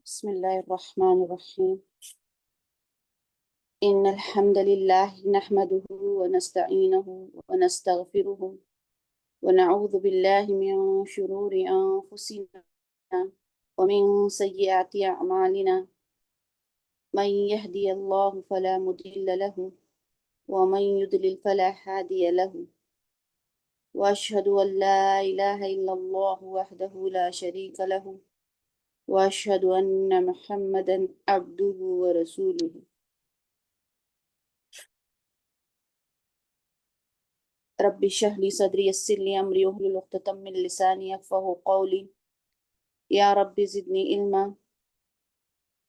بسم الله الرحمن الرحيم. إن الحمد لله نحمده ونستعينه ونستغفره ونعوذ بالله من شرور أنفسنا ومن سيئات أعمالنا. من يهدي الله فلا مضل له ومن يضلل فلا هادي له. وأشهد أن لا إله إلا الله وحده لا شريك له وأشهد أن محمدا عبده ورسوله. رب اشرح لي صدري يسر لي أمري واحلل عقدة من لساني يفقهوا قولي. يا رب زدني علما.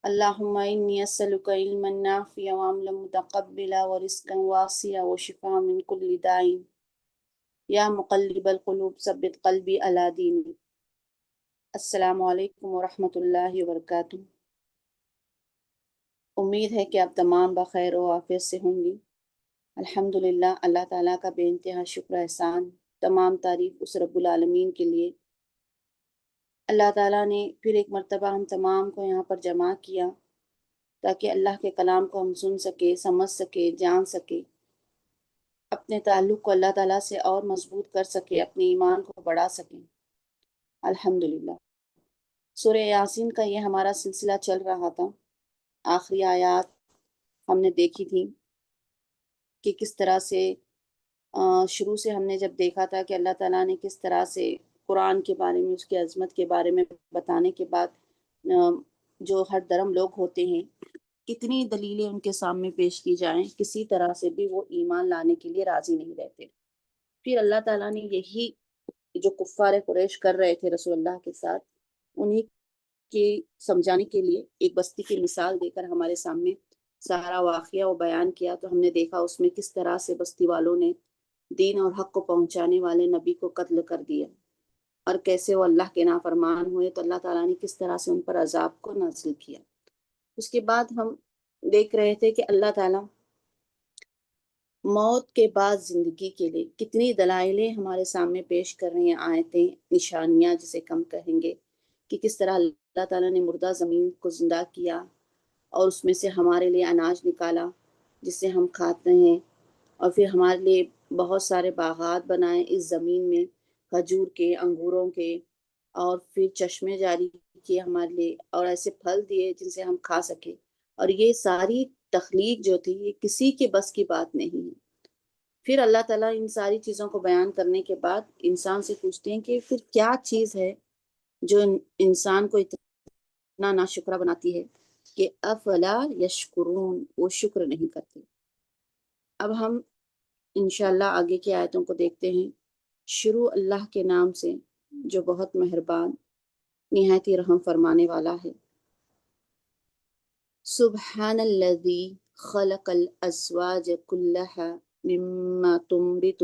اللهم إني أسألك علما نافعا وعملا متقبلا ورزقا واسعا وشفاء من كل داء. يا مقلب القلوب ثبت قلبي على دينك. السلام علیکم ورحمۃ اللہ وبرکاتہ۔ امید ہے کہ آپ تمام بخیر و عافیت سے ہوں گی۔ الحمدللہ، اللہ تعالیٰ کا بے انتہا شکر احسان، تمام تعریف اس رب العالمین کے لیے۔ اللہ تعالیٰ نے پھر ایک مرتبہ ہم تمام کو یہاں پر جمع کیا تاکہ اللہ کے کلام کو ہم سن سکے، سمجھ سکے، جان سکے، اپنے تعلق کو اللہ تعالیٰ سے اور مضبوط کر سکے، اپنے ایمان کو بڑھا سکیں۔ الحمدللہ، سورہ یاسین کا یہ ہمارا سلسلہ چل رہا تھا۔ آخری آیات ہم نے دیکھی تھی کہ کس طرح سے شروع سے ہم نے جب دیکھا تھا کہ اللہ تعالیٰ نے کس طرح سے قرآن کے بارے میں، اس کی عظمت کے بارے میں بتانے کے بعد جو ہر درم لوگ ہوتے ہیں، کتنی دلیلیں ان کے سامنے پیش کی جائیں، کسی طرح سے بھی وہ ایمان لانے کے لیے راضی نہیں رہتے۔ پھر اللہ تعالیٰ نے یہی جو کفار قریش کر رہے تھے رسول اللہ کے ساتھ، انہی کے سمجھانے کے لیے ایک بستی کی مثال دے کر ہمارے سامنے سارا واقعہ وہ بیان کیا۔ تو ہم نے دیکھا اس میں کس طرح سے بستی والوں نے دین اور حق کو پہنچانے والے نبی کو قتل کر دیا، اور کیسے وہ اللہ کے نافرمان ہوئے تو اللہ تعالیٰ نے کس طرح سے ان پر عذاب کو نازل کیا۔ اس کے بعد ہم دیکھ رہے تھے کہ اللہ تعالیٰ موت کے بعد زندگی کے لیے کتنی دلائلیں ہمارے سامنے پیش کر رہے ہیں، آیتیں، نشانیاں جسے کم کہیں گے، کہ کس طرح اللہ تعالیٰ نے مردہ زمین کو زندہ کیا اور اس میں سے ہمارے لیے اناج نکالا جس سے ہم کھاتے ہیں، اور پھر ہمارے لیے بہت سارے باغات بنائے اس زمین میں، کھجور کے، انگوروں کے، اور پھر چشمے جاری کیے ہمارے لیے، اور ایسے پھل دیے جن سے ہم کھا سکیں۔ اور یہ ساری تخلیق جو تھی یہ کسی کے بس کی بات نہیں ہے۔ پھر اللہ تعالیٰ ان ساری چیزوں کو بیان کرنے کے بعد انسان سے پوچھتے ہیں کہ پھر کیا چیز ہے جو انسان کو اتنا ناشکرہ بناتی ہے کہ افلا یشکرون، وہ شکر نہیں کرتے۔ اب ہم انشاءاللہ آگے کی آیتوں کو دیکھتے ہیں۔ شروع اللہ کے نام سے جو بہت مہربان، نہایت ہی رحم فرمانے والا ہے۔ سبحان الذی خلق الازواج کلها مما تنبت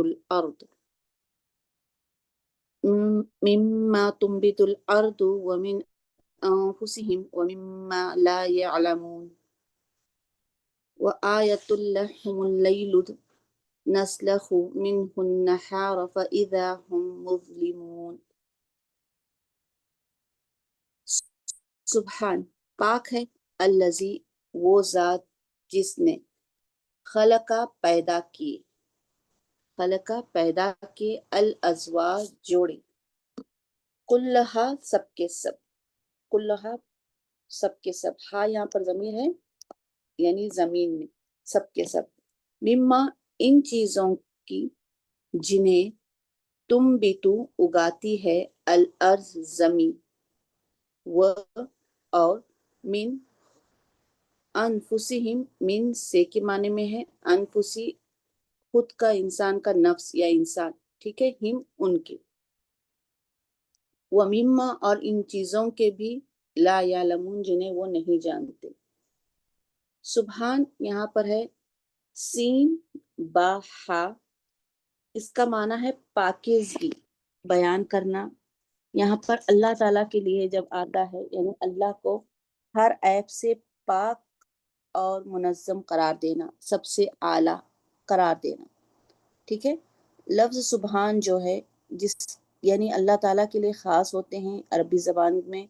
الارض ومن انفسهم ومما لا يعلمون وآیۃ لهم اللیل نسلخ منه النہار فإذا هم مظلمون۔ سبحان، پاک ہے، الذی، وہ ذات جس نے، خلقہ، پیدا کیے، خلقہ، پیدا کیے، الازواج، جوڑے، کلہا، سب کے سب، کلہا، سب کے سب، ہاں یہاں پر ضمیر ہے یعنی زمین میں، سب کے سب، مما، ان چیزوں کی، جنہیں تم بھی تو اگاتی ہے، الارض، زمین، و، اور، من، انفسہم، من سے کے معنی میں ہے انفسی، خود کا، انسان کا نفس یا انسان، ٹھیک ہے، ہم، ان کے، وَمِمَّا، اور ان چیزوں کے بھی، لا یعلمون، جنہیں وہ نہیں جانتے۔ سبحان یہاں پر ہے سین با ہا، اس کا معنی ہے پاکیزگی، بیان کرنا۔ یہاں پر اللہ تعالیٰ کے لیے جب آتا ہے یعنی اللہ کو ہر عیب سے پاک اور منظم قرار دینا، سب سے اعلیٰ قرار دینا، ٹھیک ہے۔ لفظ سبحان جو ہے، جس یعنی اللہ تعالیٰ کے لیے خاص ہوتے ہیں عربی زبان میں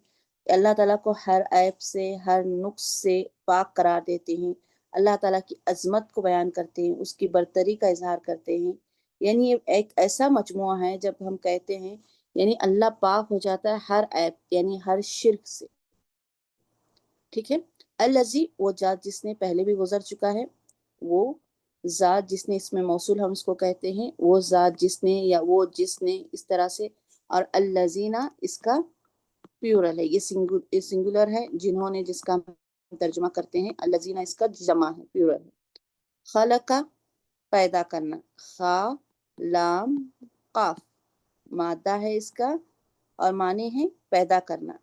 اللہ تعالیٰ کو ہر عیب سے، ہر نقص سے پاک قرار دیتے ہیں، اللہ تعالیٰ کی عظمت کو بیان کرتے ہیں، اس کی برتری کا اظہار کرتے ہیں۔ یعنی یہ ایک ایسا مجموعہ ہے جب ہم کہتے ہیں یعنی اللہ پاک ہو جاتا ہے ہر عیب یعنی ہر شرک سے، ٹھیک ہے۔ الذی، وہ ذات جس نے پہلے بھی گزر چکا ہے، وہ ذات جس نے، اس میں موصول ہم اس کو کہتے ہیں، وہ ذات جس نے یا وہ جس نے، اس طرح سے۔ اور الذین، اس کا پیورل ہے، یہ سنگولر ہے، جنہوں نے، جس کا ہم ترجمہ کرتے ہیں الذین، اس کا جمع ہے، پیورل ہے۔ خلق، پیدا کرنا، خا لام قاف مادہ ہے اس کا، اور معنی ہے پیدا کرنا،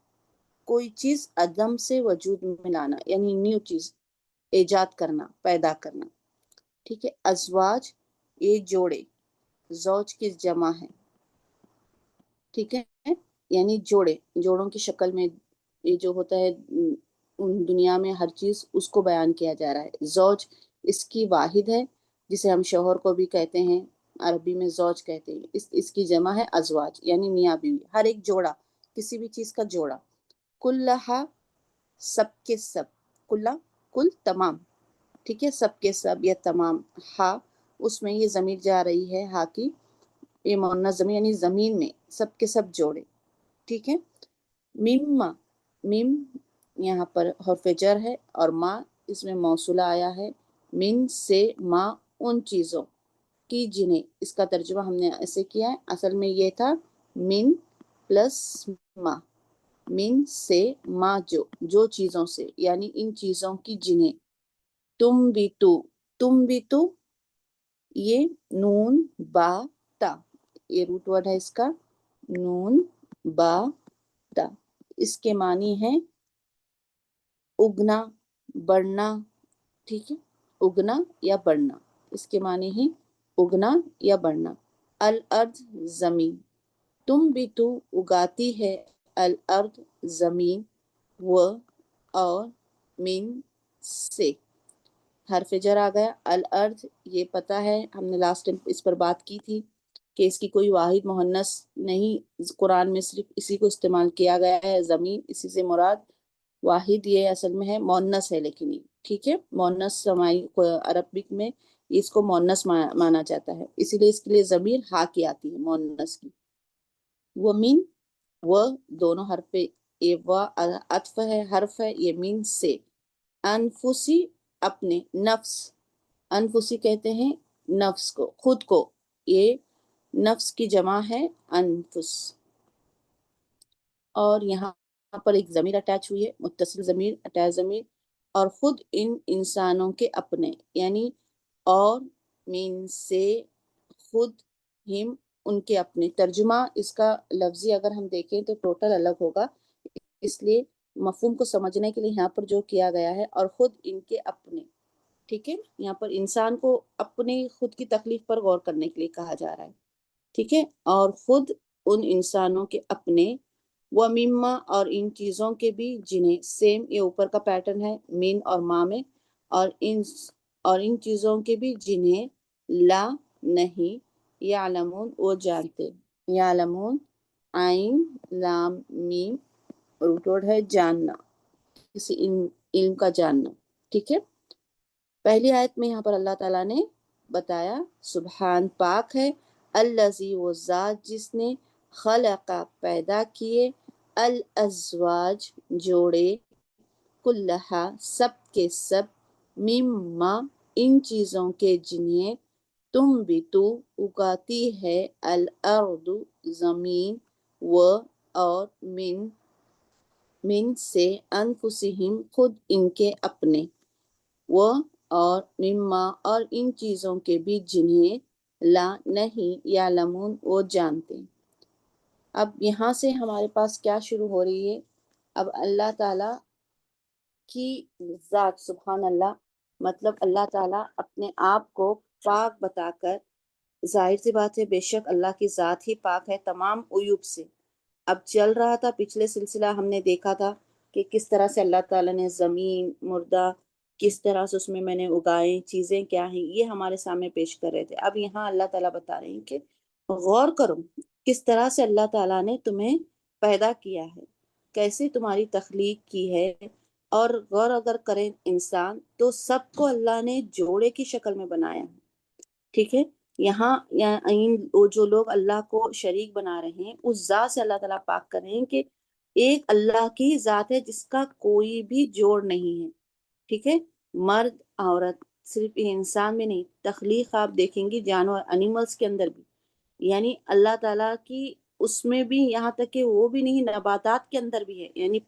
کوئی چیز عدم سے وجود میں لانا، یعنی نیو چیز ایجاد کرنا، پیدا کرنا، ٹھیک ہے۔ ازواج، یہ جوڑے، زوج کی جمع ہے، ٹھیک ہے، یعنی جوڑے، جوڑوں کی شکل میں یہ جو ہوتا ہے دنیا میں ہر چیز، اس کو بیان کیا جا رہا ہے۔ زوج اس کی واحد ہے، جسے ہم شوہر کو بھی کہتے ہیں، عربی میں زوج کہتے ہیں، اس کی جمع ہے ازواج، یعنی میاں بیوی، ہر ایک جوڑا، کسی بھی چیز کا جوڑا۔ کلہا، سب کے سب، کلہ کل تمام، ٹھیک ہے، سب کے سب یا تمام۔ ہا، اس میں یہ ضمیر جا رہی ہے، ہا کی، یہ مؤنث ضمیر، یعنی زمین میں سب کے سب جوڑے، ٹھیک ہے۔ مما، مم یہاں پر حرف جر ہے، اور ما اس میں موصولہ آیا ہے، من سے، ما ان چیزوں کی جنہیں، اس کا ترجمہ ہم نے ایسے کیا ہے، اصل میں یہ تھا من پلس ما، من سے، ما جو چیزوں سے، یعنی ان چیزوں کی جنہیں، تم بھی تو، یہ نون با تا، یہ روٹ ورڈ ہے اس کا، نون با تا، اس کے معنی ہے اگنا، بڑھنا، ٹھیک ہے، اگنا یا بڑھنا، اس کے معنی ہے اگنا یا بڑھنا۔ الارض، زمین، تم بھی تو اگاتی ہے، الارض زمین، و اور من سے، حرف جر آ گیا۔ الارض، یہ پتہ ہے ہم نے لاسٹ ٹائم اس پر بات کی تھی کہ اس کی کوئی واحد مؤنث نہیں، قرآن میں صرف اسی کو استعمال کیا گیا ہے، زمین، اسی سے مراد واحد یہ اصل میں ہے، مؤنث ہے لیکن یہ، ٹھیک ہے، مؤنث سمائی عربک میں اس کو مؤنث مانا جاتا ہے، اسی لیے اس کے لیے ضمیر ہا کی آتی ہے، مؤنث کی۔ وہ من، وہ دونوں حرف، یہ و عطف ہے، حرف ہے، یہ من سے، انفسی، اپنے، نفس، انفسی کہتے ہیں نفس کو، خود کو، یہ نفس کی جمع ہے انفس، اور یہاں پر ایک ضمیر اٹیچ ہوئی ہے، متصل ضمیر، اٹیچ ضمیر، اور خود ان انسانوں کے اپنے، یعنی اور من سے، خود، ہم ان کے اپنے، ترجمہ اس کا لفظی اگر ہم دیکھیں تو ٹوٹل الگ ہوگا، اس لیے مفہوم کو سمجھنے کے لیے یہاں پر جو کیا گیا ہے، اور خود ان کے اپنے، ٹھیک ہے، یہاں پر انسان کو اپنے خود کی تکلیف پر غور کرنے کے لیے کہا جا رہا ہے، ٹھیک ہے، اور خود ان انسانوں کے اپنے، وہ مما، اور ان چیزوں کے بھی جنہیں، سیم یہ اوپر کا پیٹرن ہے من اور ما میں، اور ان چیزوں کے بھی جنہیں، لا نہیں، یعلمون وہ جانتے، یعلمون، عین لام میم، روٹ ورڈ ہے جاننا، کسی علم کا جاننا، ٹھیک ہے۔ پہلی آیت میں یہاں پر اللہ تعالیٰ نے بتایا سبحان، پاک ہے، الذی، وہ ذات جس نے، خلق، پیدا کیے، الازواج، جوڑے، کلہا، سب کے سب، مما، ان چیزوں کے جنہیں، تم بھی تو اگاتی ہے، الارض، زمین، و اور من سے، انفسہم، خود ان کے اپنے، وہ اور مما، اور ان چیزوں کے بھی جنہیں، لا نہیں، یعلمون وہ جانتے۔ اب یہاں سے ہمارے پاس کیا شروع ہو رہی ہے، اب اللہ تعالیٰ کی ذات، سبحان اللہ، مطلب اللہ تعالیٰ اپنے آپ کو پاک بتا کر، ظاہر سی بات ہے بے شک اللہ کی ذات ہی پاک ہے تمام عیوب سے۔ اب چل رہا تھا پچھلے سلسلہ، ہم نے دیکھا تھا کہ کس طرح سے اللہ تعالیٰ نے زمین، مردہ، کس طرح سے اس میں نے اگائے، چیزیں کیا ہیں، یہ ہمارے سامنے پیش کر رہے تھے۔ اب یہاں اللہ تعالیٰ بتا رہے ہیں کہ غور کرو کس طرح سے اللہ تعالیٰ نے تمہیں پیدا کیا ہے، کیسے تمہاری تخلیق کی ہے، اور غور اگر کریں انسان تو سب کو اللہ نے جوڑے کی شکل میں بنایا ہے، ٹھیک ہے۔ یہاں وہ جو لوگ اللہ کو شریک بنا رہے ہیں، اس ذات سے اللہ تعالیٰ پاک کر رہے ہیں کہ ایک اللہ کی ذات ہے جس کا کوئی بھی جوڑ نہیں ہے، ٹھیک ہے۔ مرد عورت صرف انسان میں نہیں، تخلیق آپ دیکھیں گی جانور انیملز کے اندر بھی، یعنی اللہ تعالیٰ کی اس میں بھی، یہاں تک کہ وہ بھی نہیں، نباتات کے اندر بھی ہے، یعنی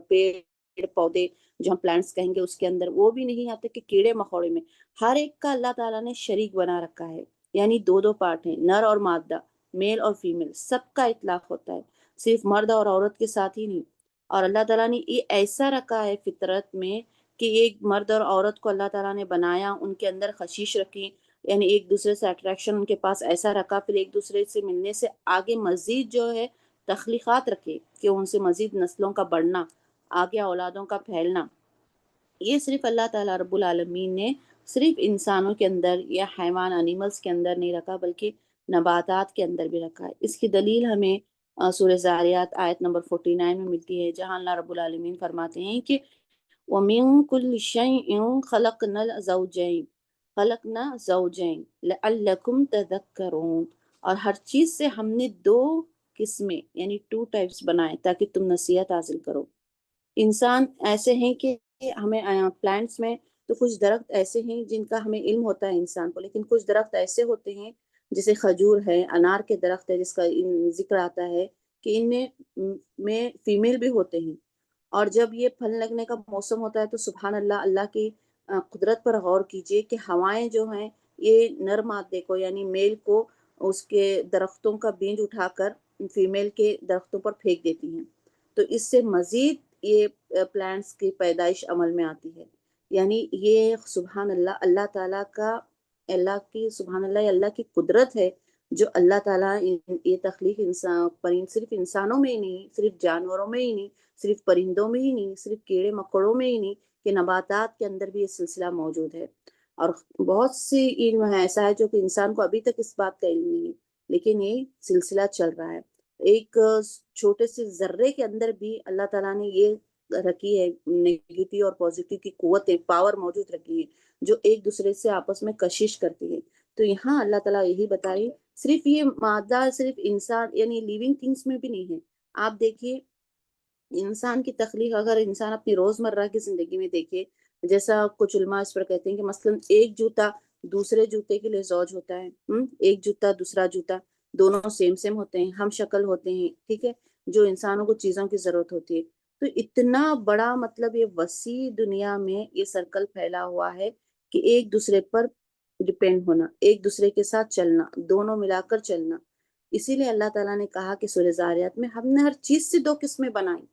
پیڑ پودے جو ہم پلانٹس کہیں گے اس کے اندر وہ بھی نہیں، یہاں تک کہ کیڑے مکوڑے میں ہر ایک کا اللہ تعالیٰ نے شریک بنا رکھا ہے، یعنی دو دو پارٹ ہیں، نر اور مادہ، میل اور فیمیل، سب کا اطلاق ہوتا ہے، صرف مرد اور عورت کے ساتھ ہی نہیں۔ اور اللہ تعالیٰ نے یہ ایسا رکھا ہے فطرت میں کہ ایک مرد اور عورت کو اللہ تعالیٰ نے بنایا، ان کے اندر خشیش رکھی، یعنی ایک دوسرے سے اٹریکشن ان کے پاس ایسا رکھا، پھر ایک دوسرے سے ملنے سے آگے مزید جو ہے تخلیقات رکھے کہ ان سے مزید نسلوں کا بڑھنا، آگے اولادوں کا پھیلنا۔ یہ صرف اللہ تعالیٰ رب العالمین نے صرف انسانوں کے اندر یا حیوان انیملز کے اندر نہیں رکھا، بلکہ نباتات کے اندر بھی رکھا ہے۔ اس کی دلیل ہمیں سورہ زاریات آیت نمبر 49 میں ملتی ہے، جہاں اللہ رب العالمین فرماتے ہیں کہ وَمِن كُلِّ شَيْءٍ خَلَقْنَا الزَّوْجَيْنِ لَعَلَّكُمْ تَذَكَّرُونَ، اور ہر چیز سے ہم نے دو قسمیں یعنی 2 ٹائپس بنائے تاکہ تم نصیحت حاصل کرو۔ انسان ایسے ہیں کہ ہمیں پلانٹس میں تو کچھ درخت ایسے ہیں جن کا ہمیں علم ہوتا ہے انسان کو، لیکن کچھ درخت ایسے ہوتے ہیں جیسے کھجور ہے، انار کے درخت ہے جس کا ذکر آتا ہے کہ ان میں فیمیل بھی ہوتے ہیں، اور جب یہ پھل لگنے کا موسم ہوتا ہے تو سبحان اللہ، اللہ کی قدرت پر غور کیجئے کہ ہوائیں جو ہیں یہ نر مادے کو یعنی میل کو اس کے درختوں کا بیج اٹھا کر فیمیل کے درختوں پر پھینک دیتی ہیں، تو اس سے مزید یہ پلانٹس کی پیدائش عمل میں آتی ہے۔ یعنی یہ سبحان اللہ، اللہ تعالیٰ کا، اللہ کی سبحان اللہ، اللہ کی قدرت ہے جو اللہ تعالیٰ یہ تخلیق صرف انسانوں میں ہی نہیں، صرف جانوروں میں ہی نہیں، صرف پرندوں میں ہی نہیں، صرف کیڑے مکوڑوں میں ہی نہیں، کہ نباتات کے اندر بھی یہ سلسلہ موجود ہے۔ اور بہت سی علم ہے ایسا ہے جو کہ انسان کو ابھی تک اس بات کا علم نہیں ہے، لیکن یہ سلسلہ چل رہا ہے۔ ایک چھوٹے سے ذرے کے اندر بھی اللہ تعالیٰ نے یہ رکھی ہے، نیگیٹو اور پازیٹیو کی قوتیں، پاور موجود رکھی ہے جو ایک دوسرے سے آپس میں کشش کرتی ہے۔ تو یہاں اللہ تعالیٰ یہی بتائی، صرف یہ مادہ صرف انسان یعنی لیونگ تھنگس میں بھی نہیں ہے۔ آپ دیکھیے انسان کی تخلیق اگر انسان اپنی روزمرہ کی زندگی میں دیکھے، جیسا کچھ علماء اس پر کہتے ہیں کہ مثلا ایک جوتا دوسرے جوتے کے لیے زوج ہوتا ہے، ایک جوتا دوسرا جوتا، دونوں سیم ہوتے ہیں، ہم شکل ہوتے ہیں، ٹھیک ہے، جو انسانوں کو چیزوں کی ضرورت ہوتی ہے۔ تو اتنا بڑا مطلب یہ وسیع دنیا میں یہ سرکل پھیلا ہوا ہے کہ ایک دوسرے پر ڈپینڈ ہونا، ایک دوسرے کے ساتھ چلنا، دونوں ملا کر چلنا۔ اسی لیے اللہ تعالیٰ نے کہا کہ سورہ زاریات میں ہم نے ہر چیز سے 2 قسمیں بنائی،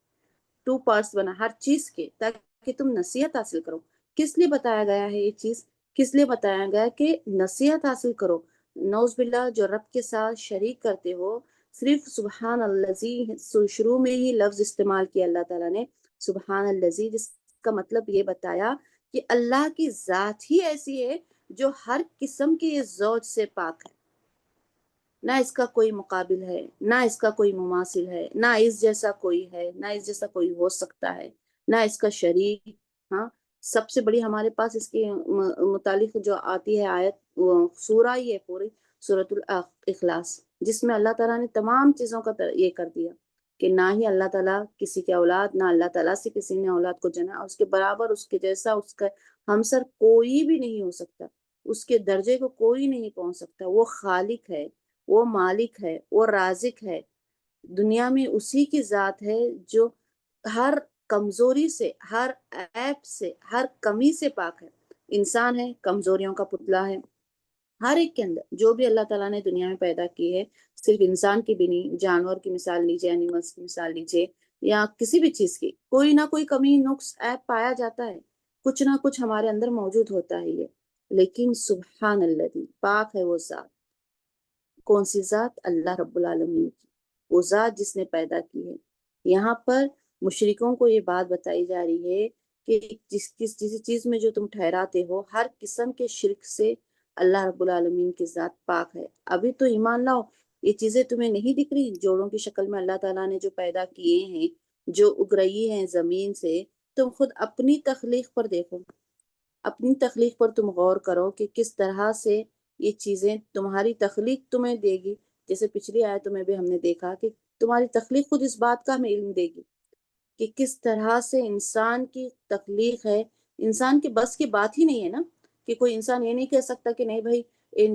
2 پارٹس بنا ہر چیز کے، تاکہ تم نصیحت حاصل کرو۔ کس لیے بتایا گیا ہے یہ چیز؟ کس لیے بتایا گیا کہ نصیحت حاصل کرو۔ نعوذ باللہ جو رب کے ساتھ شریک کرتے ہو، صرف سبحان الذی شروع میں ہی لفظ استعمال کیا اللہ تعالیٰ نے، سبحان الذی، جس کا مطلب یہ بتایا کہ اللہ کی ذات ہی ایسی ہے جو ہر قسم کے زوج سے پاک ہے، نہ اس کا کوئی مقابل ہے، نہ اس کا کوئی مماثل ہے، نہ اس جیسا کوئی ہے، نہ اس جیسا کوئی ہو سکتا ہے، نہ اس کا شریک۔ ہاں، سب سے بڑی ہمارے پاس اس کے متعلق جو آتی ہے آیت، وہ سورہ ہی ہے پوری، سورۃ الاخلاص، جس میں اللہ تعالیٰ نے تمام چیزوں کا یہ کر دیا کہ نہ ہی اللہ تعالیٰ کسی کے اولاد، نہ اللہ تعالیٰ سے کسی نے اولاد کو جنا، اس کے برابر، اس کے جیسا، اس کا ہمسر کوئی بھی نہیں ہو سکتا، اس کے درجے کو کوئی نہیں پہنچ سکتا۔ وہ خالق ہے، وہ مالک ہے، وہ رازق ہے، دنیا میں اسی کی ذات ہے جو ہر کمزوری سے، ہر عیب سے، ہر کمی سے پاک ہے۔ انسان ہے، کمزوریوں کا پتلا ہے، ہر ایک کے اندر جو بھی اللہ تعالیٰ نے دنیا میں پیدا کی ہے، صرف انسان کی بھی نہیں، جانور کی مثال لیجئے، اینیملز کی مثال لیجئے، یا کسی بھی چیز کی کوئی نہ کوئی کمی، نقص، عیب پایا جاتا ہے، کچھ نہ کچھ ہمارے اندر موجود ہوتا ہے یہ، لیکن سبحان اللہ، پاک ہے وہ ذات۔ کون سی ذات؟ اللہ رب العالمین کی، وہ ذات جس نے پیدا کی ہے۔ یہاں پر مشرکوں کو یہ بات بتائی جا رہی ہے کہ جس چیز میں جو تم ٹھہراتے ہو، ہر قسم کے شرک سے اللہ رب العالمین کی ذات پاک ہے۔ ابھی تو ایمان لاؤ، یہ چیزیں تمہیں نہیں دکھ رہی؟ جوڑوں کی شکل میں اللہ تعالیٰ نے جو پیدا کیے ہیں، جو اگ رہی ہیں زمین سے، تم خود اپنی تخلیق پر دیکھو، اپنی تخلیق پر تم غور کرو کہ کس طرح سے یہ چیزیں تمہاری تخلیق تمہیں دے گی۔ جیسے پچھلی آیتوں میں بھی ہم نے دیکھا کہ تمہاری تخلیق خود اس بات کا ہمیں علم دے گی کہ کس طرح سے انسان کی تخلیق ہے۔ انسان کے بس کی بات ہی نہیں ہے نا، کہ کوئی انسان یہ نہیں کہہ سکتا کہ نہیں بھائی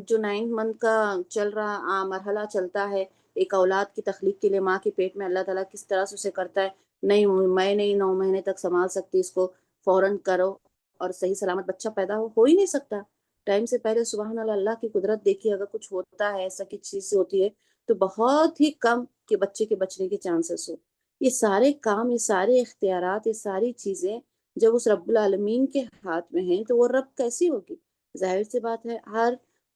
جو 9 منتھ کا چل رہا مرحلہ چلتا ہے ایک اولاد کی تخلیق کے لیے، ماں کے پیٹ میں اللہ تعالیٰ کس طرح سے اسے کرتا ہے، نہیں میں نہیں 9 مہینے تک سنبھال سکتی اس کو، فوراً کرو اور صحیح سلامت بچہ پیدا ہو ہی نہیں سکتا۔ ٹائم سے پہلے سبحان اللہ، اللہ کی قدرت دیکھیے، اگر کچھ ہوتا ہے ایسا کی چیز ہوتی ہے تو بہت ہی کم کہ بچے کے بچنے کے چانسز ہو۔ یہ سارے کام، یہ سارے اختیارات، یہ ساری چیزیں جب اس رب العالمین کے ہاتھ میں ہیں تو وہ رب کیسی ہوگی؟ ظاہر سی بات ہے،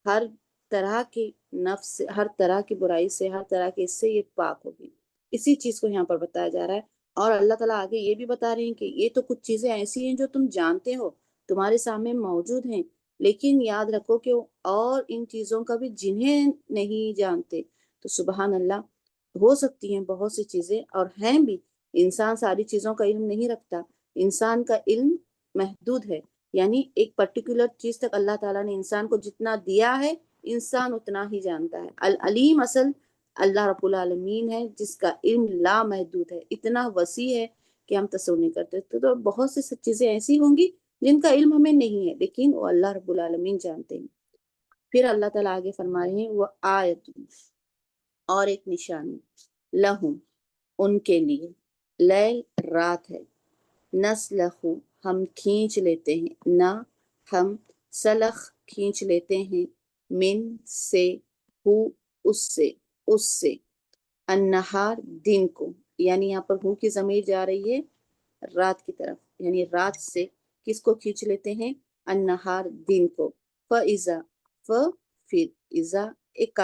ہر طرح کی نفس سے، ہر طرح کی برائی سے، ہر طرح کے اس سے یہ پاک ہوگی۔ اسی چیز کو یہاں پر بتایا جا رہا ہے، اور اللہ تعالیٰ آگے یہ بھی بتا رہے ہیں کہ یہ تو کچھ چیزیں ایسی ہیں جو تم جانتے ہو، تمہارے سامنے موجود ہیں، لیکن یاد رکھو کہ اور ان چیزوں کا بھی جنہیں نہیں جانتے، تو سبحان اللہ ہو سکتی ہیں بہت سی چیزیں، اور ہیں بھی۔ انسان ساری چیزوں کا علم نہیں رکھتا، انسان کا علم محدود ہے، یعنی ایک پرٹیکولر چیز تک اللہ تعالیٰ نے انسان کو جتنا دیا ہے انسان اتنا ہی جانتا ہے۔ العلیم اصل اللہ رب العالمین ہے، جس کا علم لا محدود ہے، اتنا وسیع ہے کہ ہم تصور نہیں کرتے۔ تو بہت سی چیزیں ایسی ہوں گی جن کا علم ہمیں نہیں ہے، لیکن وہ اللہ رب العالمین جانتے ہیں۔ پھر اللہ تعالیٰ آگے فرما رہے ہیں وہ آیت، اور ایک نشانی، لہم ان کے لیے، لیل رات ہے، نسلخ ہم کھینچ لیتے ہیں، نہ ہم سلخ کھینچ لیتے ہیں، من سے، ہو اس سے، النہار دن کو، یعنی یہاں پر ہو کی ضمیر جا رہی ہے رات کی طرف، یعنی رات سے کس کو کھینچ لیتے ہیں؟ النہار دن کو، فَإِذَا پھر، اذا ایک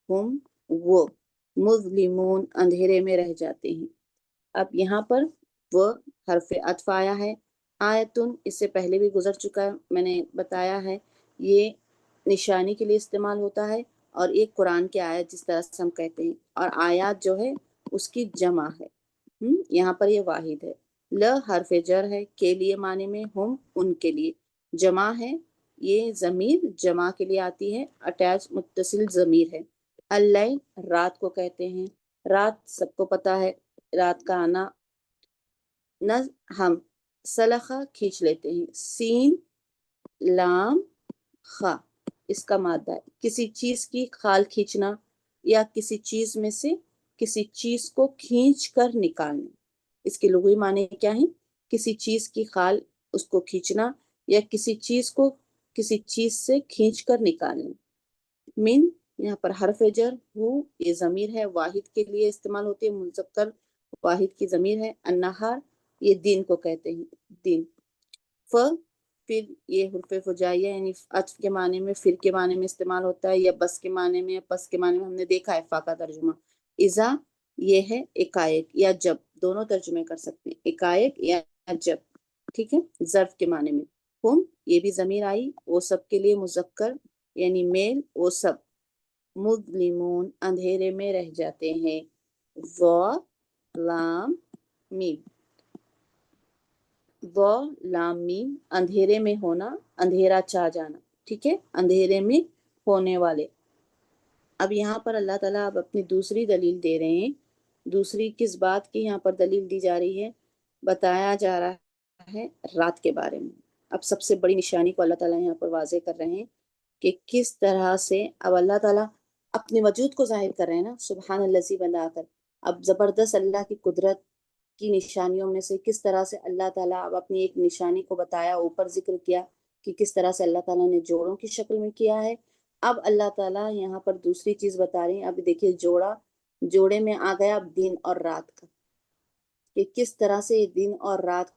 ہم وہ، مظلمون اندھیرے میں رہ جاتے ہیں۔ اب یہاں پر وہ حرف عطف آیا ہے، آیتن اس سے پہلے بھی گزر چکا ہے، میں نے بتایا ہے یہ نشانی کے لیے استعمال ہوتا ہے، اور ایک قرآن کی آیت جس طرح سے ہم کہتے ہیں، اور آیات جو ہے اس کی جمع ہے، یہاں پر یہ واحد ہے۔ ل حرف جر ہے، کے لیے معنی میں، ہم ان کے لیے، جمع ہے، یہ ضمیر جمع کے لیے آتی ہے، اٹیچ متصل ضمیر ہے۔ اللیل رات کو کہتے ہیں، رات سب کو پتا ہے رات کا آنا، نہ ہم سلخہ کھینچ لیتے ہیں، سین لام خا اس کا مادہ ہے، کسی چیز کی خال کھینچنا، یا کسی چیز میں سے کسی چیز کو کھینچ کر نکالنا۔ اس کے لغوی معنی کیا ہیں؟ کسی چیز کی خال اس کو کھینچنا، یا کسی چیز کو کسی چیز سے کھینچ کر نکالنا۔ من یہاں پر حرف جر، ہو یہ ضمیر ہے، واحد کے لیے استعمال ہوتی ہے، مذکر واحد کی ضمیر ہے، النہار یہ دن کو کہتے ہیں، دن، پھر یہ حرف فجائیہ یعنی عطف کے معنی میں، پھر کے معنی میں استعمال ہوتا ہے، یا بس کے معنی میں، یا پس کے معنی میں، ہم نے دیکھا ہے فا کا ترجمہ۔ اذا یہ ہے ایکائک یا جب، دونوں ترجمے کر سکتے ہیں، ایکائک یا جب، ٹھیک ہے، ظرف کے معنی میں۔ ہم یہ بھی ضمیر آئی، وہ سب کے لیے مذکر یعنی میل، وہ سب، مظلمون اندھیرے میں رہ جاتے ہیں، لام میم، لام میم اندھیرے میں ہونا، اندھیرا چھا جانا، ٹھیک ہے، اندھیرے میں ہونے والے۔ اب یہاں پر اللہ تعالیٰ اب اپنی دوسری دلیل دے رہے ہیں، دوسری کس بات کی یہاں پر دلیل دی جا رہی ہے؟ بتایا جا رہا ہے رات کے بارے میں۔ اب سب سے بڑی نشانی کو اللہ تعالیٰ یہاں پر واضح کر رہے ہیں کہ کس طرح سے اب اللہ تعالیٰ اپنے وجود کو ظاہر کر رہے ہیں نا، سبحان الذی بنا کر۔ اب زبردست اللہ کی قدرت کی نشانیوں میں سے کس طرح سے اللہ تعالیٰ اب اپنی ایک نشانی کو بتایا، اوپر ذکر کیا کہ کس طرح سے اللہ تعالیٰ نے جوڑوں کی شکل میں کیا ہے۔ اب اللہ تعالیٰ یہاں پر دوسری چیز بتا رہی ہیں، اب دیکھیے جوڑے میں آ گیا اب دن اور رات کا، کہ کس طرح سے دن اور رات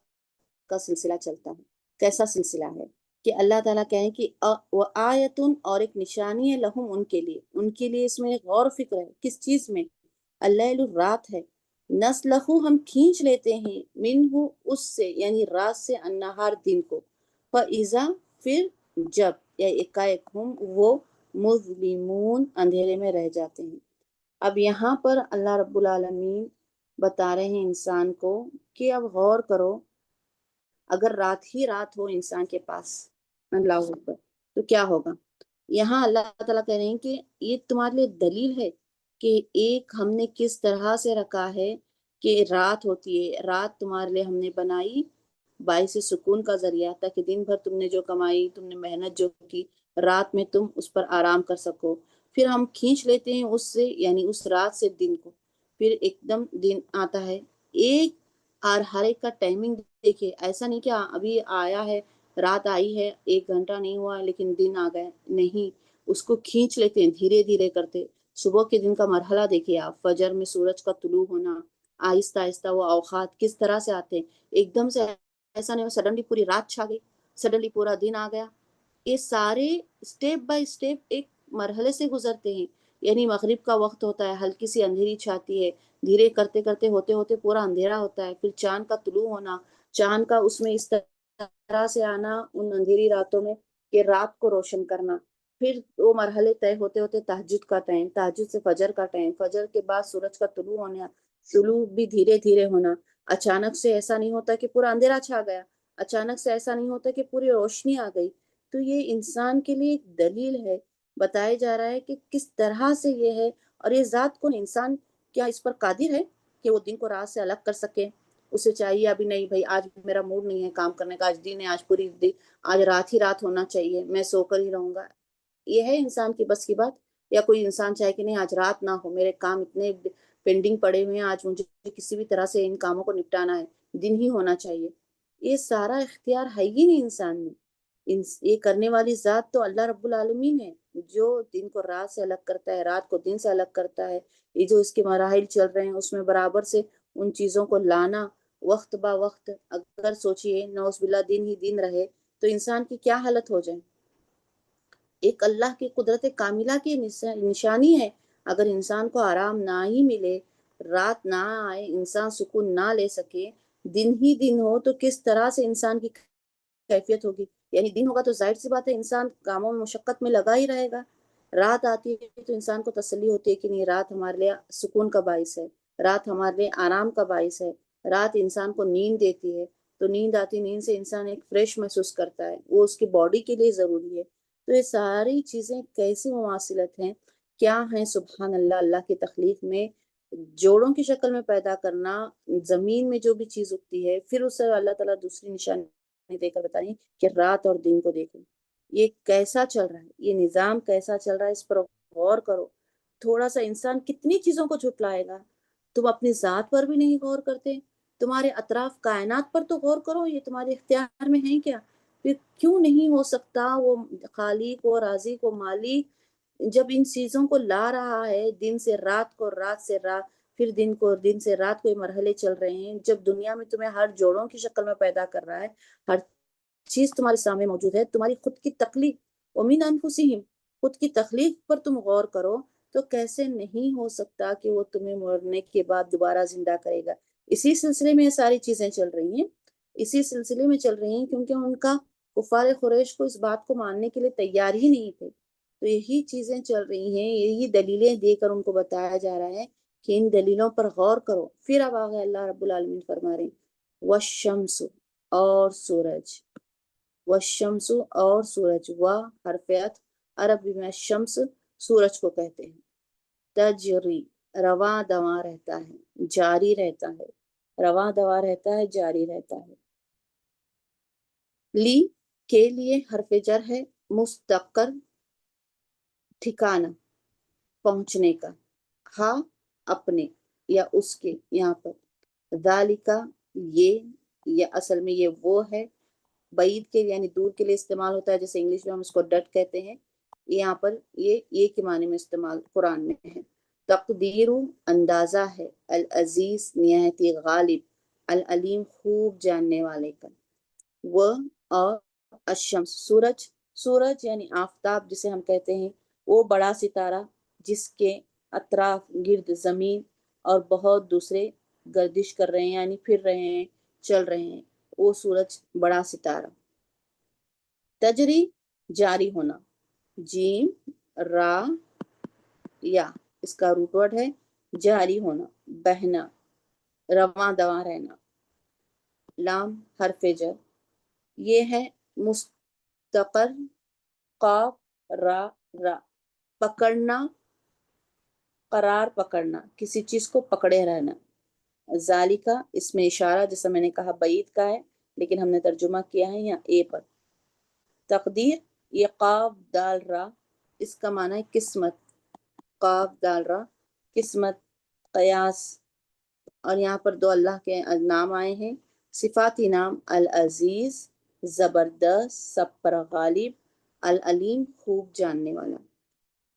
کا سلسلہ چلتا ہے، کیسا سلسلہ ہے، کہ اللہ تعالیٰ کہیں کہ وآیتن اور ایک نشانی ہے، لہم ان کے لیے اس میں غور و فکر ہے، کس چیز میں؟ اللیل رات ہے، نسلخو ہم کھینچ لیتے ہیں، منہ اس سے یعنی رات سے، النہار دن کو، فاذا پھر جب، یا ایک ہم وہ، مظلمون اندھیرے میں رہ جاتے ہیں۔ اب یہاں پر اللہ رب العالمین بتا رہے ہیں انسان کو کہ اب غور کرو، اگر رات ہی رات ہو انسان کے پاس، اللہ اکبر، تو کیا ہوگا؟ یہاں اللہ تعالیٰ کہہ رہے ہیں کہ یہ تمہارے لیے دلیل ہے کہ ایک ہم نے کس طرح سے رکھا ہے کہ رات ہوتی ہے، رات تمہارے لیے ہم نے بنائی باعث سکون کا ذریعہ، تاکہ دن بھر تم نے جو کمائی، تم نے محنت جو کی، رات میں تم اس پر آرام کر سکو۔ پھر ہم کھینچ لیتے ہیں اس سے، یعنی اس رات سے دن کو، پھر ایک دم دن آتا ہے۔ ایک اور ہر ایک کا ٹائمنگ دیکھیے، ایسا نہیں کہ ابھی آیا ہے، رات آئی ہے، 1 گھنٹہ نہیں ہوا لیکن دن آ گئے، نہیں، اس کو کھینچ لیتے ہیں دھیرے دھیرے کرتے۔ صبح کے دن کا مرحلہ دیکھیے آپ، فجر میں سورج کا طلوع ہونا، آہستہ آہستہ وہ اوقات کس طرح سے آتے ہیں، ایک دم سے ایسا نہیں ہو سڈنلی پوری رات چھا گئی، سڈنلی پورا دن آ گیا۔ یہ سارے اسٹیپ بائی اسٹیپ ایک مرحلے سے گزرتے ہیں، یعنی مغرب کا وقت ہوتا ہے، ہلکی سی اندھیری چھاتی ہے، دھیرے کرتے کرتے ہوتے ہوتے پورا اندھیرا ہوتا ہے، پھر چاند کا طلوع ہونا، چاند کا اس میں اس طرح سے آنا ان اندھیری راتوں میں کہ رات کو روشن کرنا، پھر وہ مرحلے طے ہوتے ہوتے تہجد کا ٹائم، تہجد سے فجر کا ٹائم، فجر کے بعد سورج کا طلوع ہونا، طلوع بھی دھیرے دھیرے ہونا، اچانک سے ایسا نہیں ہوتا کہ پورا اندھیرا چھا گیا، اچانک سے ایسا نہیں ہوتا کہ پوری روشنی آ گئی۔ تو یہ انسان کے لیے ایک دلیل ہے، بتایا جا رہا ہے کہ کس طرح سے یہ ہے، اور یہ ذات کون، انسان کیا اس پر قادر ہے کہ وہ دن کو رات سے الگ کر سکے؟ اسے چاہیے ابھی نہیں بھائی، آج میرا موڈ نہیں ہے کام کرنے کا، آج دن ہے، آج پوری دن، آج رات ہی رات ہونا چاہیے، میں سو کر ہی رہوں گا؟ یہ ہے انسان کی بس کی بات؟ یا کوئی انسان چاہے کہ نہیں آج رات نہ ہو، میرے کام اتنے پینڈنگ پڑے ہوئے ہیں، آج مجھے کسی بھی طرح سے ان کاموں کو نپٹانا ہے، دن ہی ہونا چاہیے؟ یہ سارا اختیار ہے ہی نہیں انسان میں۔ یہ کرنے والی ذات تو اللہ رب العالمین ہے، جو دن کو رات سے الگ کرتا ہے، رات کو دن سے الگ کرتا ہے۔ یہ جو اس کے مراحل چل رہے ہیں اس میں برابر سے ان چیزوں کو لانا وقت با وقت، اگر سوچئے نعوذ باللہ دن ہی دن رہے تو انسان کی کیا حالت ہو جائے۔ ایک اللہ کی قدرت کاملہ کی نشانی ہے، اگر انسان کو آرام نہ ہی ملے، رات نہ آئے، انسان سکون نہ لے سکے، دن ہی دن ہو، تو کس طرح سے انسان کی کیفیت ہوگی؟ یعنی دن ہوگا تو ظاہر سی بات ہے انسان کاموں میں مشقت میں لگا ہی رہے گا، رات آتی ہے تو انسان کو تسلی ہوتی ہے کہ نہیں، رات ہمارے لیے سکون کا باعث ہے، رات ہمارے لیے آرام کا باعث ہے، رات انسان کو نیند دیتی ہے، تو نیند آتی، نیند سے انسان ایک فریش محسوس کرتا ہے، وہ اس کی باڈی کے لیے ضروری ہے۔ تو یہ ساری چیزیں کیسی مماثلت ہیں، کیا ہیں، سبحان اللہ، اللہ کی تخلیق میں جوڑوں کی شکل میں پیدا کرنا، زمین میں جو بھی چیز اگتی ہے، پھر اس سے اللہ تعالیٰ دوسری نشانی دے کر بتائیں کہ رات اور دن کو دیکھو، یہ کیسا چل رہا ہے، یہ نظام کیسا چل رہا ہے، اس پر غور کرو۔ تھوڑا سا انسان کتنی چیزوں کو جھٹلائے گا، تم اپنی ذات پر بھی نہیں غور کرتے، تمہارے اطراف کائنات پر تو غور کرو، یہ تمہارے اختیار میں ہے کیا؟ پھر کیوں نہیں ہو سکتا وہ خالق و رازق و مالک جب ان چیزوں کو لا رہا ہے، دن سے رات کو، رات سے رات، پھر دن کو، دن سے رات کو، یہ مرحلے چل رہے ہیں، جب دنیا میں تمہیں ہر جوڑوں کی شکل میں پیدا کر رہا ہے، ہر چیز تمہارے سامنے موجود ہے، تمہاری خود کی تخلیق، وَمِنْ أَنفُسِهِمْ، خود کی تخلیق پر تم غور کرو، تو کیسے نہیں ہو سکتا کہ وہ تمہیں مرنے کے بعد دوبارہ زندہ کرے گا؟ اسی سلسلے میں یہ ساری چیزیں چل رہی ہیں، اسی سلسلے میں چل رہی ہیں، کیونکہ ان کا کفار قریش کو اس بات کو ماننے کے لیے تیار ہی نہیں تھے، تو یہی چیزیں چل رہی ہیں، یہی دلیلیں دے کر ان کو بتایا جا رہا ہے کہ ان دلیلوں پر غور کرو۔ پھر اب آگے اللہ رب العالمین فرما رہے ہیں وَالشَّمْسُ، اور سورج، وَالشَّمْسُ، اور سورج، حرفیت عربی میں شمس سورج کو کہتے ہیں، تجری، رواں دواں رہتا ہے، جاری رہتا ہے، رواں دواں رہتا ہے، جاری رہتا ہے، لی کے لیے حرف جر ہے، مستقر، ٹھکانہ، پہنچنے کا، ہاں، اپنے یا اس کے، یہاں پر ذالکا، یہ، یا اصل میں یہ وہ ہے، بعید کے یعنی دور کے لیے استعمال ہوتا ہے، جیسے انگلش میں ہم اس کو ڈٹ کہتے ہیں، یہاں پر یہ کے معنی میں استعمال قرآن میں ہے۔ تقدیر، اندازہ ہے، العزیز، نہایت غالب، العلیم، خوب جاننے والے کا، وہ، اور الشمس، سورج، سورج یعنی آفتاب جسے ہم کہتے ہیں، وہ بڑا ستارہ جس کے اطراف گرد زمین اور بہت دوسرے گردش کر رہے ہیں، یعنی پھر رہے ہیں، چل رہے ہیں، وہ سورج بڑا ستارہ۔ تجری، جاری ہونا، جیم، را، یا، اس کا روٹ ورڈ ہے جاری ہونا، بہنا، رواں دواں رہنا۔ لام حرف جر، یہ ہے مستقر، قاف را را، پکڑنا، قرار پکڑنا، کسی چیز کو پکڑے رہنا۔ ذالکا اس میں اشارہ جیسا میں نے کہا بعید کا ہے، لیکن ہم نے ترجمہ کیا ہے یہاں اے پر۔ تقدیر، یہ قاف دال را، اس کا معنی ہے قسمت، قاف دال را قسمت، قیاس۔ اور یہاں پر دو اللہ کے نام آئے ہیں، صفاتی نام العزیز زبردست، سب پر غالب، العلیم خوب جاننے والا۔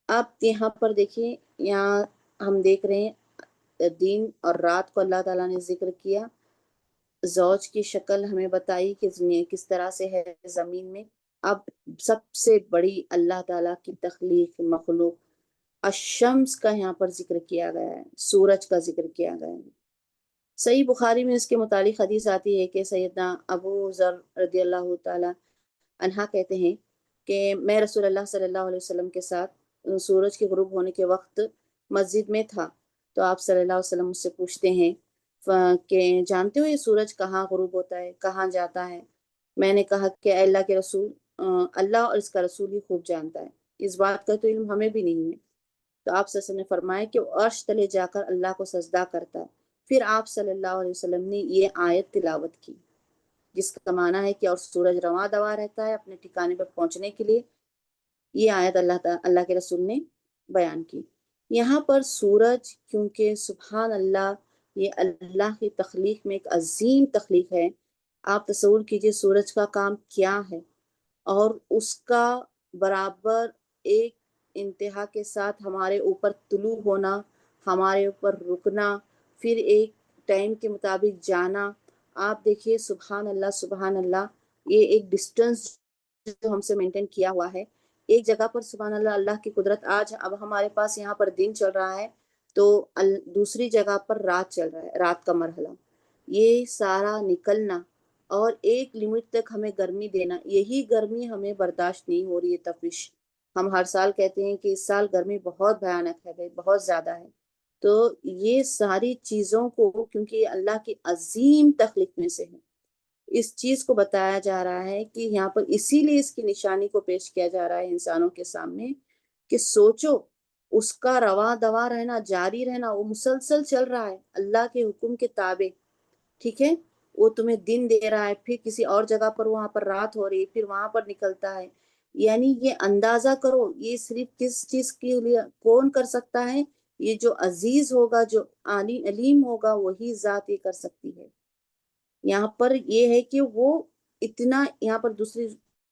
اب یہاں پر دیکھیے، یہاں ہم دیکھ رہے ہیں دن اور رات کو اللہ تعالیٰ نے ذکر کیا، زوج کی شکل ہمیں بتائی کہ کس طرح سے ہے زمین میں۔ اب سب سے بڑی اللہ تعالیٰ کی تخلیق مخلوق الشمس کا یہاں پر ذکر کیا گیا ہے، سورج کا ذکر کیا گیا ہے۔ صحیح بخاری میں اس کے متعلق حدیث آتی ہے کہ سیدنا ابو ذر رضی اللہ تعالیٰ عنہ کہتے ہیں کہ میں رسول اللہ صلی اللہ علیہ وسلم کے ساتھ سورج کے غروب ہونے کے وقت مسجد میں تھا، تو آپ صلی اللہ علیہ وسلم مجھ سے پوچھتے ہیں کہ جانتے ہو یہ سورج کہاں غروب ہوتا ہے، کہاں جاتا ہے؟ میں نے کہا کہ اے اللہ کے رسول، اللہ اور اس کا رسول ہی خوب جانتا ہے، اس بات کا تو علم ہمیں بھی نہیں ہے۔ تو آپ صلی اللہ علیہ وسلم نے فرمایا کہ وہ عرش تلے جا کر اللہ کو سجدہ کرتا ہے۔ پھر آپ صلی اللہ علیہ وسلم نے یہ آیت تلاوت کی، جس کا معنی ہے کہ اور سورج رواں دواں رہتا ہے اپنے ٹھکانے پر پہنچنے کے لیے۔ یہ آیت اللہ کے رسول نے بیان کی۔ یہاں پر سورج، کیونکہ سبحان اللہ یہ اللہ کی تخلیق میں ایک عظیم تخلیق ہے۔ آپ تصور کیجئے سورج کا کام کیا ہے، اور اس کا برابر ایک انتہا کے ساتھ ہمارے اوپر طلوع ہونا، ہمارے اوپر رکنا، پھر ایک ٹائم کے مطابق جانا۔ آپ دیکھیے سبحان اللہ سبحان اللہ، یہ ایک ڈسٹنس جو ہم سے مینٹین کیا ہوا ہے۔ ایک جگہ پر سبحان اللہ اللہ کی قدرت، آج اب ہمارے پاس یہاں پر دن چل رہا ہے تو دوسری جگہ پر رات چل رہا ہے، رات کا مرحلہ، یہ سارا نکلنا اور ایک لمٹ تک ہمیں گرمی دینا، یہی گرمی ہمیں برداشت نہیں ہو رہی ہے، تپش۔ ہم ہر سال کہتے ہیں کہ اس سال گرمی بہت بھیانک ہے، بہت زیادہ ہے۔ تو یہ ساری چیزوں کو، کیونکہ یہ اللہ کی عظیم تخلیق میں سے ہے، اس چیز کو بتایا جا رہا ہے کہ یہاں پر اسی لیے اس کی نشانی کو پیش کیا جا رہا ہے انسانوں کے سامنے کہ سوچو، اس کا رواں دواں رہنا، جاری رہنا، وہ مسلسل چل رہا ہے اللہ کے حکم کے تابع، ٹھیک ہے؟ وہ تمہیں دن دے رہا ہے، پھر کسی اور جگہ پر وہاں پر رات ہو رہی ہے، پھر وہاں پر نکلتا ہے۔ یعنی یہ اندازہ کرو، یہ صرف کس چیز کے لیے کون کر سکتا ہے؟ یہ جو عزیز ہوگا، جو علیم ہوگا، وہی ذات یہ کر سکتی ہے۔ یہاں پر یہ ہے کہ وہ اتنا، یہاں پر دوسری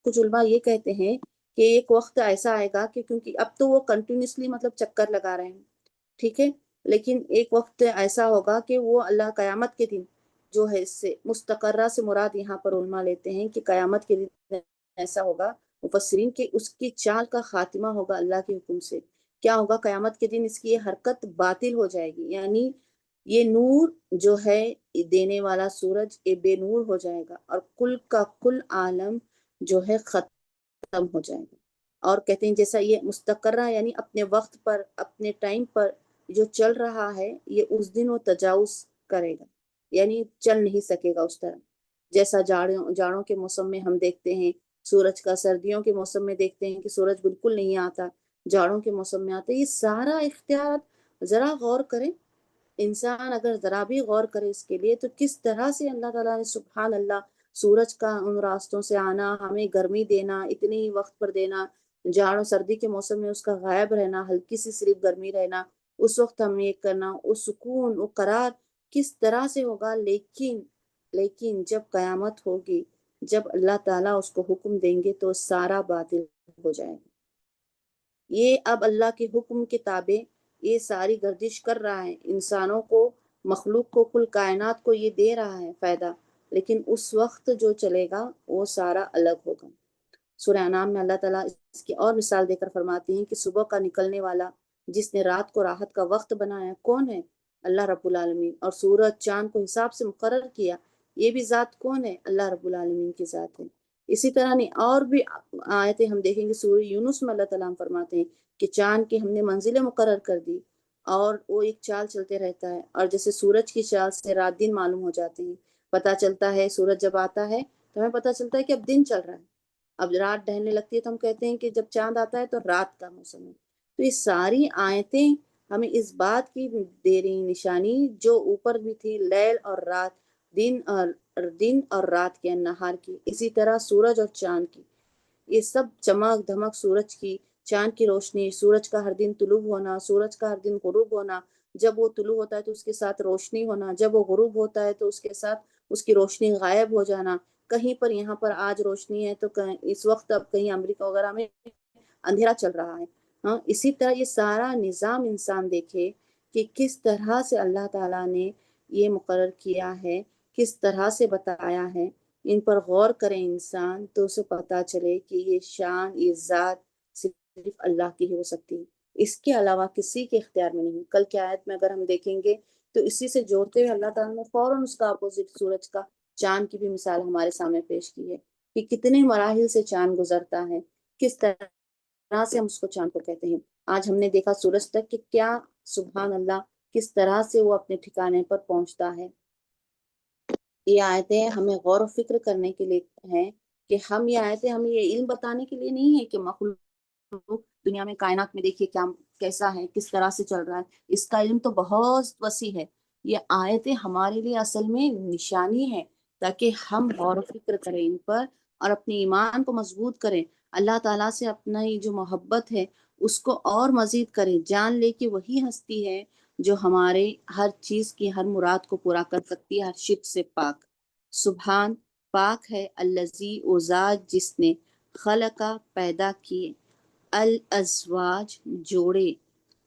کچھ علماء یہ کہتے ہیں کہ ایک وقت ایسا آئے گا کہ کیونکہ اب تو وہ کنٹینیوسلی مطلب چکر لگا رہے ہیں، ٹھیک ہے، لیکن ایک وقت ایسا ہوگا کہ وہ اللہ قیامت کے دن جو ہے، اس سے مستقرہ سے مراد یہاں پر علماء لیتے ہیں کہ قیامت کے دن ایسا ہوگا مفسرین کہ اس کی چال کا خاتمہ ہوگا اللہ کے حکم سے۔ کیا ہوگا قیامت کے دن؟ اس کی یہ حرکت باطل ہو جائے گی، یعنی یہ نور جو ہے دینے والا سورج یہ بے نور ہو جائے گا، اور کل کا کل عالم جو ہے ختم ہو جائے گا۔ اور کہتے ہیں جیسا یہ مستقرہ یعنی اپنے وقت پر، اپنے ٹائم پر جو چل رہا ہے، یہ اس دن وہ تجاوز کرے گا، یعنی چل نہیں سکے گا اس طرح۔ جیسا جاڑوں کے موسم میں ہم دیکھتے ہیں سورج کا، سردیوں کے موسم میں دیکھتے ہیں کہ سورج بالکل نہیں آتا، جاڑوں کے موسم میں آتا ہے۔ یہ سارا اختیار ذرا غور کریں، انسان اگر ذرا بھی غور کرے اس کے لیے، تو کس طرح سے اللہ تعالیٰ نے سبحان اللہ سورج کا ان راستوں سے آنا، ہمیں گرمی دینا، اتنے ہی وقت پر دینا، جاڑوں سردی کے موسم میں اس کا غائب رہنا، ہلکی سی صرف گرمی رہنا، اس وقت ہمیں یہ کرنا، وہ سکون، وہ قرار کس طرح سے ہوگا۔ لیکن جب قیامت ہوگی، جب اللہ تعالیٰ اس کو حکم دیں گے تو سارا باطل ہو جائے گا۔ یہ اب اللہ کے حکم کے تابع یہ ساری گردش کر رہا ہے، انسانوں کو، مخلوق کو، کل کائنات کو یہ دے رہا ہے فائدہ، لیکن اس وقت جو چلے گا وہ سارا الگ ہوگا۔ سورہ انعام میں اللہ تعالیٰ اس کی اور مثال دے کر فرماتے ہیں کہ صبح کا نکلنے والا جس نے رات کو راحت کا وقت بنایا کون ہے؟ اللہ رب العالمین۔ اور سورج چاند کو حساب سے مقرر کیا، یہ بھی ذات کون ہے؟ اللہ رب العالمین کی ذات ہے۔ اسی طرح نہیں اور بھی آیتیں ہم دیکھیں گے، سورہ یونس میں اللہ تعالیٰ فرماتے ہیں کہ چاند کی ہم نے منزلیں مقرر کر دی، اور وہ ایک چال چلتے رہتا ہے، اور جیسے سورج کی چال سے رات دن معلوم ہو جاتے ہیں، پتہ چلتا ہے سورج جب آتا ہے تو ہمیں پتہ چلتا ہے کہ اب دن چل رہا ہے، اب رات ڈھلنے لگتی ہے تو ہم کہتے ہیں کہ جب چاند آتا ہے تو رات کا موسم ہے۔ تو یہ ساری آیتیں ہمیں اس بات کی دے رہی نشانی جو اوپر بھی تھی، لیل اور رات، دن اور رات کے، نہار کی، اسی طرح سورج اور چاند کی، یہ سب چمک دھمک سورج کی، چاند کی روشنی، سورج کا ہر دن طلوع ہونا، سورج کا ہر دن غروب ہونا، جب وہ طلوع ہوتا ہے تو اس کے ساتھ روشنی ہونا، جب وہ غروب ہوتا ہے تو اس کے ساتھ اس کی روشنی غائب ہو جانا، کہیں پر یہاں پر آج روشنی ہے تو اس وقت اب کہیں امریکہ وغیرہ میں اندھیرا چل رہا ہے۔ ہاں، اسی طرح یہ سارا نظام انسان دیکھے کہ کس طرح سے اللہ تعالیٰ نے یہ مقرر کیا ہے، کس طرح سے بتایا ہے، ان پر غور کرے انسان تو اسے پتہ چلے کہ یہ شان، یہ ذات صرف اللہ کی ہی ہو سکتی ہے، اس کے علاوہ کسی کے اختیار میں نہیں۔ کل کی آیت میں اگر ہم دیکھیں گے تو اسی سے جوڑتے ہوئے اللہ تعالیٰ نے فوراً اس کا اپوزٹ سورج کا، چاند کی بھی مثال ہمارے سامنے پیش کی ہے کہ کتنے مراحل سے چاند گزرتا ہے، کس طرح سے ہم اس کو چاند کو کہتے ہیں۔ آج ہم نے دیکھا سورج تک کہ کیا سبحان اللہ کس طرح سے وہ اپنے ٹھکانے پر پہنچتا ہے۔ یہ آیتیں ہمیں غور و فکر کرنے کے لیے ہیں کہ ہم یہ آیتیں ہمیں یہ علم بتانے کے لیے نہیں ہے کہ مخلوق دنیا میں، کائنات میں دیکھیے کیا کیسا ہے، کس طرح سے چل رہا ہے، اس کا علم تو بہت وسیع ہے۔ یہ آیتیں ہمارے لیے اصل میں نشانی ہے تاکہ ہم غور و فکر کریں ان پر اور اپنے ایمان کو مضبوط کریں، اللہ تعالیٰ سے اپنا یہ جو محبت ہے اس کو اور مزید کریں، جان لے کہ وہی ہستی ہے جو ہمارے ہر چیز کی ہر مراد کو پورا کر سکتی ہے، ہر شرک سے پاک۔ سبحان، پاک ہے، الذی، وہ ذات جس نے، خلقہ، پیدا کیے، الازواج، جوڑے،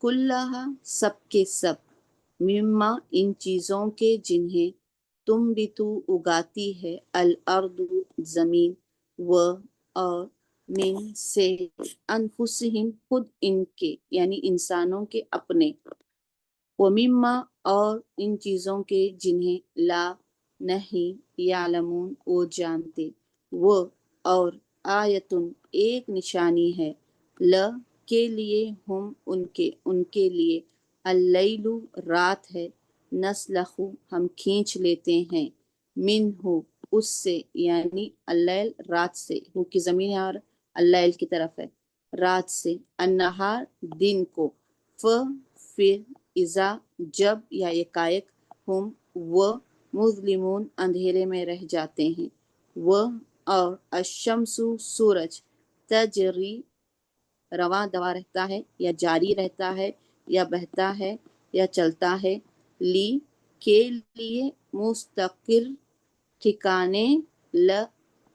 کلہا، سب کے سب، مما، ان چیزوں کے جنہیں، تم بھی تو اگاتی ہے، الارض، زمین، و، اور، من، سے، انفسہم، خود ان کے یعنی انسانوں کے اپنے، ومما، اور ان چیزوں کے جنہیں، لا، نہیں، یعلمون، وہ جانتے، وہ، اور، آیتن، ایک نشانی ہے، ل، کے لیے، ہم، ان کے لیے، اللیل، رات ہے، نسلخ، ہم کھینچ لیتے ہیں، منہ، اس سے، یعنی اللیل، رات سے، ہو کی زمین اور اللیل کی طرف ہے، رات سے، النہار، دن کو، پھر، اذا، جب یا یکایک، ہم، وہ، مظلمون، اندھیرے میں رہ جاتے ہیں، وہ، اور، الشمس، سورج، تجری، رواں دوا رہتا ہے یا جاری رہتا ہے یا بہتا ہے یا چلتا ہے، لی، کے لیے، مستقر، ٹھکانے، ل،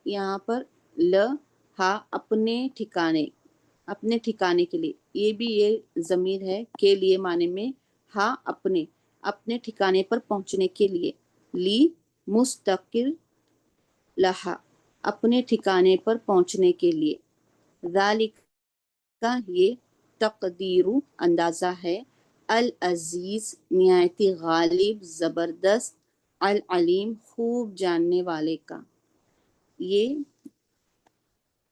یہاں پر ل، ہا، اپنے ٹھکانے، اپنے ٹھکانے کے لیے، یہ بھی یہ ضمیر ہے کے لیے معنی میں، ہاں، اپنے ٹھکانے پر پہنچنے کے لیے، لی، مستقر، لہا، اپنے ٹھکانے پر پہنچنے کے لیے، ذالک، کا، یہ، تقدیر، اندازہ ہے، العزیز، نہایت غالب، زبردست، العلیم، خوب جاننے والے کا۔ یہ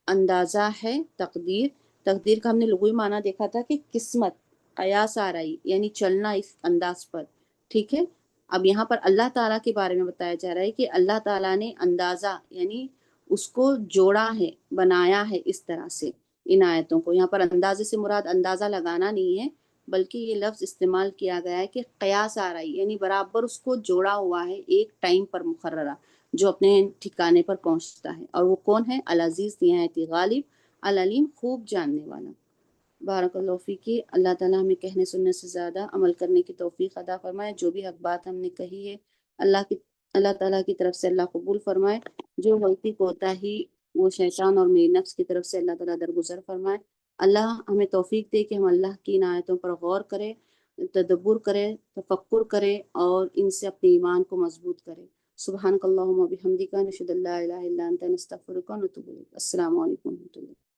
اندازہ ہے، تقدیر کا ہم نے لغوی معنی دیکھا تھا کہ قسمت، قیاس آرائی، یعنی چلنا اس انداز پر، ٹھیک ہے۔ اب یہاں پر اللہ تعالیٰ کے بارے میں بتایا جا رہا ہے کہ اللہ تعالیٰ نے اندازہ یعنی اس کو جوڑا ہے، بنایا ہے اس طرح سے ان آیتوں کو۔ یہاں پر اندازے سے مراد اندازہ لگانا نہیں ہے بلکہ یہ لفظ استعمال کیا گیا ہے کہ قیاس آرائی، یعنی برابر اس کو جوڑا ہوا ہے ایک ٹائم پر مقررہ، جو اپنے ٹھکانے پر پہنچتا ہے، اور وہ کون ہے؟ العزیز، نہایت غالب، العلیم، خوب جاننے والا۔ بارک اللہ فیکی، اللہ تعالیٰ ہمیں کہنے سننے سے زیادہ عمل کرنے کی توفیق عطا فرمائے، جو بھی حق بات ہم نے کہی ہے اللہ تعالیٰ کی طرف سے اللہ قبول فرمائے، جو غلطی کوتاہی وہ شیطان اور میری نفس کی طرف سے اللہ تعالیٰ درگزر فرمائے۔ اللہ ہمیں توفیق دے کہ ہم اللہ کی ان آیتوں پر غور کریں، تدبر کریں، تفکر کریں اور ان سے اپنے ایمان کو مضبوط کریں۔ سبحانک اللہم و بحمدک، نشہد ان لا الہ الا انت، نستغفرک و نتوب الیک۔ السلام علیکم و رحمۃ اللہ۔